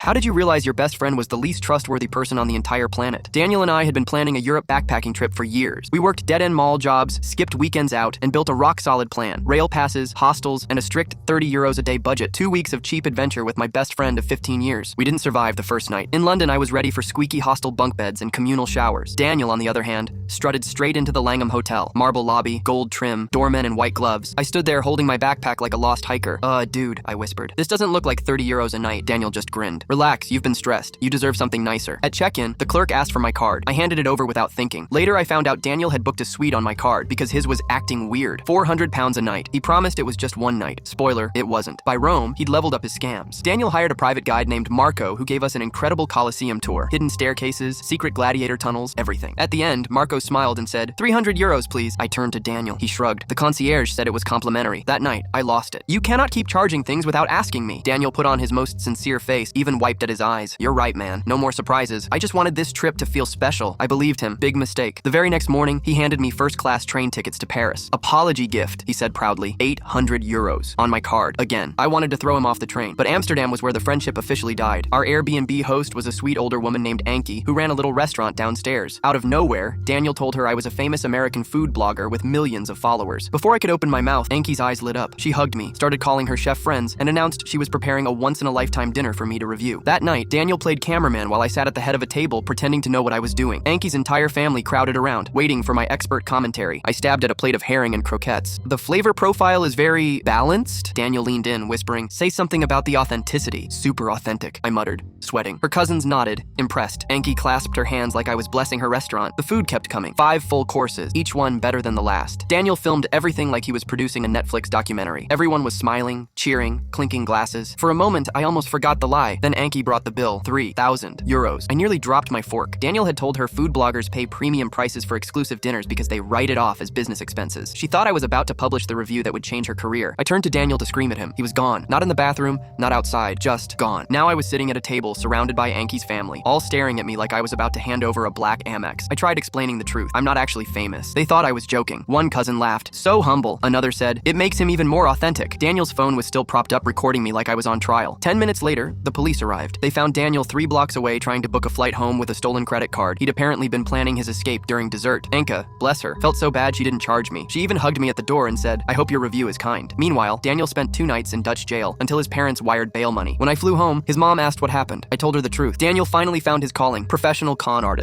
How did you realize your best friend was the least trustworthy person on the entire planet? Daniel and I had been planning a Europe backpacking trip for years. We worked dead-end mall jobs, skipped weekends out, and built a rock-solid plan. Rail passes, hostels, and a strict 30 euros a day budget. 2 weeks of cheap adventure with my best friend of 15 years. We didn't survive the first night. In London, I was ready for squeaky hostel bunk beds and communal showers. Daniel, on the other hand, strutted straight into the Langham Hotel. Marble lobby, gold trim, doormen in white gloves. I stood there holding my backpack like a lost hiker. Dude, I whispered. This doesn't look like 30 euros a night. Daniel just grinned. Relax, you've been stressed. You deserve something nicer. At check-in, the clerk asked for my card. I handed it over without thinking. Later, I found out Daniel had booked a suite on my card because his was acting weird. £400 a night. He promised it was just one night. Spoiler, it wasn't. By Rome, he'd leveled up his scams. Daniel hired a private guide named Marco who gave us an incredible Colosseum tour. Hidden staircases, secret gladiator tunnels, everything. At the end, Marco smiled and said, 300 euros, please. I turned to Daniel. He shrugged. The concierge said it was complimentary. That night, I lost it. You cannot keep charging things without asking me. Daniel put on his most sincere face, even wiped at his eyes. You're right, man. No more surprises. I just wanted this trip to feel special. I believed him. Big mistake. The very next morning, he handed me first-class train tickets to Paris. Apology gift, he said proudly. 800 euros on my card. Again, I wanted to throw him off the train, but Amsterdam was where the friendship officially died. Our Airbnb host was a sweet older woman named Anki, who ran a little restaurant downstairs. Out of nowhere, Daniel told her I was a famous American food blogger with millions of followers. Before I could open my mouth, Anki's eyes lit up. She hugged me, started calling her chef friends, and announced she was preparing a once-in-a-lifetime dinner for me to review. That night, Daniel played cameraman while I sat at the head of a table pretending to know what I was doing. Anki's entire family crowded around, waiting for my expert commentary. I stabbed at a plate of herring and croquettes. The flavor profile is very balanced. Daniel leaned in, whispering, say something about the authenticity. Super authentic, I muttered, sweating. Her cousins nodded, impressed. Anki clasped her hands like I was blessing her restaurant. The food kept coming. 5 full courses, each one better than the last. Daniel filmed everything like he was producing a Netflix documentary. Everyone was smiling, cheering, clinking glasses. For a moment, I almost forgot the lie. Then Anki brought the bill, 3,000 euros. I nearly dropped my fork. Daniel had told her food bloggers pay premium prices for exclusive dinners because they write it off as business expenses. She thought I was about to publish the review that would change her career. I turned to Daniel to scream at him. He was gone. Not in the bathroom, not outside, just gone. Now I was sitting at a table surrounded by Anki's family, all staring at me like I was about to hand over a black Amex. I tried explaining the truth. I'm not actually famous. They thought I was joking. One cousin laughed. So humble. Another said, it makes him even more authentic. Daniel's phone was still propped up recording me like I was on trial. 10 minutes later, the police arrived. They found Daniel 3 blocks away trying to book a flight home with a stolen credit card. He'd apparently been planning his escape during dessert. Anka, bless her, felt so bad she didn't charge me. She even hugged me at the door and said, I hope your review is kind. Meanwhile, Daniel spent 2 nights in Dutch jail until his parents wired bail money. When I flew home, his mom asked what happened. I told her the truth. Daniel finally found his calling, professional con artist.